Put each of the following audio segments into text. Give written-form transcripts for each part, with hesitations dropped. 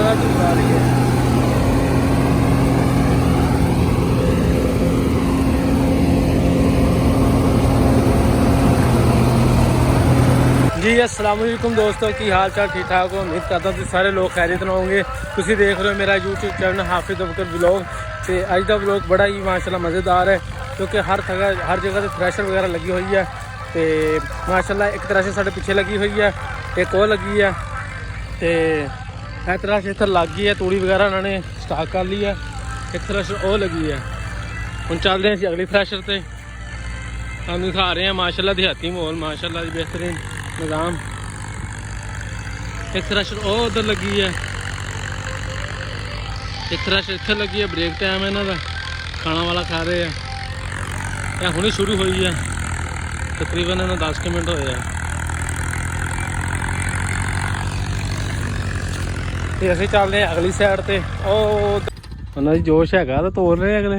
ज़्यादा धूप आ रही है। जी अस्सलाम वालेकुम दोस्तों, की हाल चाल ठीक ठाक हो। उम्मीद करता हूँ सारे लोग खैरियत नाल होंगे। तुसीं देख रहे हो मेरा यूट्यूब चैनल हाफिज़ अबकर व्लॉग। तो अज का व्लॉग बड़ा ही माशाल्लाह मज़ेदार है, क्योंकि हर जगह से थ्रैशर वगैरह लगी हुई है। तो माशाल्लाह एक थ्रैशर साढ़े पिछे लगी हुई है, एक और लगी है। तो यह थ्रैशर इधर लग गई है, तूड़ी वगैरह उन्होंने स्टार्ट कर ली है। एक थ्रैशर और लगी है। हम चल रहे हैं अगली थ्रैशर से, हम दिखा रहे हैं माशाल्लाह देहाती माहौल, माशाल्लाह बेहतरीन निज़ाम। एक थ्रैशर और उधर लगी है, एक थ्रैशर इत्थे लगी है। ब्रेक टाइम है इन्हों का, खाना वाला खा रहे हैं। यह हुणी शुरू हुई है, तकरीबन इन्होंने 10 मिनट होए हैं। तो असीं चल रहे हैं अगली साइड से। उन्होंने जोश है तो तोड़ रहे अगले।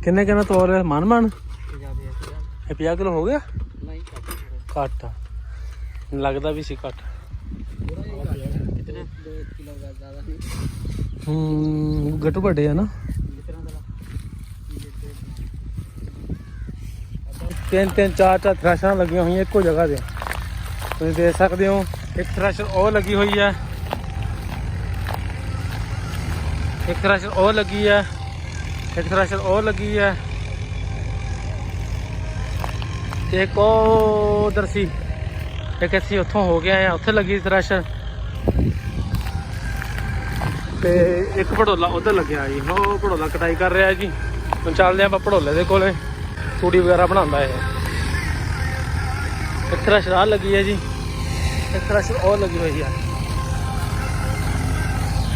किन्ने किन्ने तोड़ रहे? मन 50 किलो हो गया? घट लगता भी सी घट। गट्टू बड़े है ना। 3-3 4-4 थ्रैशर लगी हुई एको जगह से, तुम देख सकते हो। एक थ्रैशर और लगी हुई है, एक थ्रैशर और लगी है, एक थ्रैशर और लगी है। एक उधर सी, एक असी उतों हो गया है, उत्थे लगी थ्रैशर। तो एक भड़ोला उधर लग्या जी, वो भड़ोला कटाई कर रहा है जी। हम चलते हैं भड़ोले के कोले, तूड़ी वगैरह बनाता है। एक थ्रैशर आ लगी है जी, एक थ्रैशर और लगी हुई है।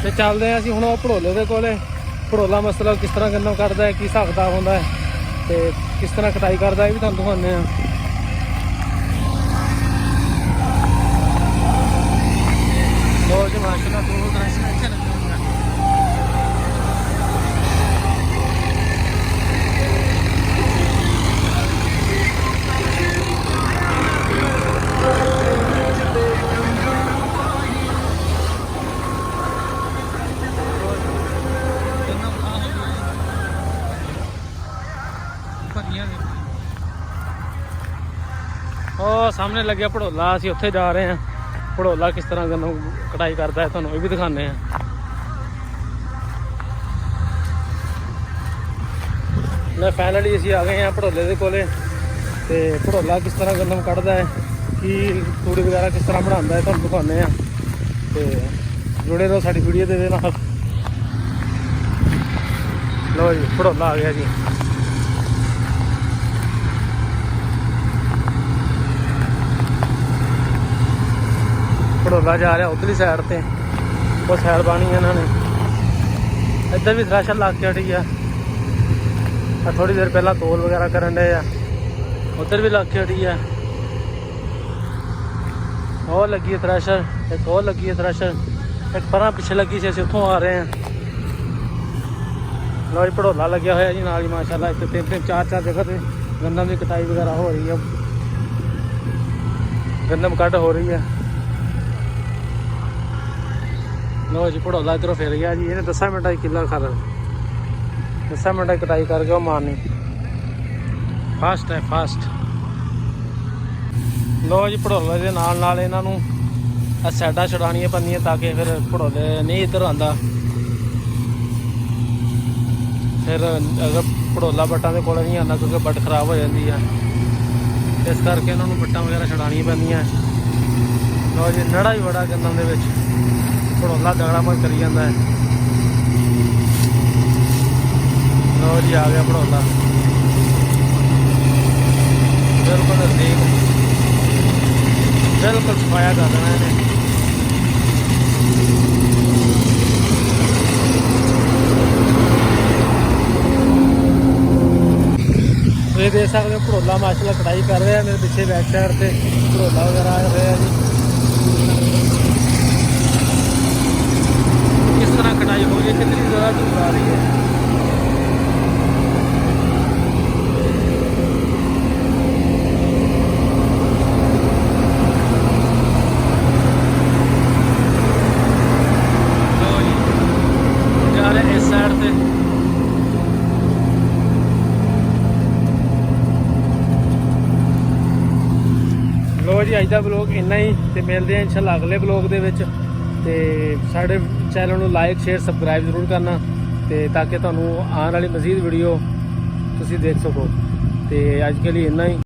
तो चलते हैं असीं हुण भड़ोले के कोले। भड़ोला मसला किस तरह गन्ना करता है, की हिसाब किताब होंदा है, तो किस तरह कटाई करता है भी तुहानूं दिखाने हैं। लो जी माशाल्लाह 2 थ्रैशर इत्थे लगे हुए हैं। ਉਹ ਸਾਹਮਣੇ ਲੱਗਿਆ ਭੜੋਲਾ, ਅਸੀਂ ਉੱਥੇ ਜਾ ਰਹੇ ਹਾਂ। ਭੜੋਲਾ ਕਿਸ ਤਰ੍ਹਾਂ ਗੰਨਾ ਕਟਾਈ ਕਰਦਾ ਹੈ ਤੁਹਾਨੂੰ ਇਹ ਵੀ ਦਿਖਾਉਂਦੇ ਹਾਂ। ਮੈਂ ਫਾਈਨਲੀ ਅਸੀਂ ਆ ਗਏ ਹਾਂ ਭੜੋਲੇ ਦੇ ਕੋਲੇ। ਤੇ ਭੜੋਲਾ ਕਿਸ ਤਰ੍ਹਾਂ ਗੰਨਾ ਕੱਢਦਾ ਹੈ, ਕੀ ਤੂੜੀ ਵਗੈਰਾ ਕਿਸ ਤਰ੍ਹਾਂ ਬਣਾਉਂਦਾ ਹੈ ਤੁਹਾਨੂੰ ਦਿਖਾਉਂਦੇ ਹਾਂ। ਤੇ ਜੁੜੇ ਰਹੋ ਸਾਡੀ ਵੀਡੀਓ ਦੇ ਨਾਲ। ਲਓ ਜੀ ਭੜੋਲਾ ਆ ਗਿਆ ਜੀ। भड़ोला जा रहा उधरली साइड से, वो साइड बानी है इन्होंने। इधर भी थ्रैशर लग के हटी है, थोड़ी देर पहला तोल वगैरह करन डे आ। उधर भी लग के हटी है, और लगी है थ्रैशर, एक और लगी है थ्रैशर, एक पर पिछे लगी सी, असीं उत्थों आ रहे हैं। लो जी भड़ोला लग्या होया जी नाल ही माशाल्लाह। इत्थे 3-3 4-4 जगह से गंदम की कटाई वगैरह हो रही है, गंदम कट हो रही है। लो जी भड़ोला इधरों फिर गया जी, इन्हें 10 मिनट किला खा रहा, 10 मिनट कटाई करके वो मारनी। फास्ट है फास्ट। लो जी भड़ोले के नाल नाल इन्हां नूं साइडां छड़ानियां पैंदियां ताकि फिर भड़ोले नहीं इधर आंदा। फिर अगर भड़ोला बट्टां दे कोल नहीं आंदा क्योंकि बट खराब हो जाती है, इस करके इन्हां नूं बट्टां वगैरह छड़ानियां पैंदियां। लो जी नड़ा ही बड़ा गंदम दे विच, भड़ोला दगड़ा मत करी जाता है। लो जी आ गया भड़ोला, बिल्कुल नजदीक, बिल्कुल सफाया कर देना इन्हें। तो ये देख सकते हो भड़ोला माशाल्लाह कटाई कर रहे हैं। मेरे पीछे बैक साइड से भड़ोला वगैरह आ रहे हैं जी। किस तरह कटाई हो रही है, कितनी ज़्यादा धूप आ रही है। ਵਾਸਤੇ। ਲੋ ਜੀ ਅੱਜ ਦਾ ਵਲੋਗ ਇੰਨਾ ਹੀ, ਤੇ ਮਿਲਦੇ ਹਾਂ ਇਨਸ਼ਾਅੱਲਾ ਅਗਲੇ ਵਲੋਗ ਦੇ ਵਿੱਚ। ਤੇ ਸਾਡੇ ਚੈਨਲ ਨੂੰ ਲਾਈਕ ਸ਼ੇਅਰ ਸਬਸਕ੍ਰਾਈਬ ਜ਼ਰੂਰ ਕਰਨਾ, ਤੇ ਤਾਂ ਕਿ ਤੁਹਾਨੂੰ ਆਉਣ ਵਾਲੀ ਮਜ਼ੀਦ ਵੀਡੀਓ ਤੁਸੀਂ ਦੇਖ ਸਕੋ। ਤੇ ਅੱਜ ਕੇ ਲਈ ਇੰਨਾ ਹੀ।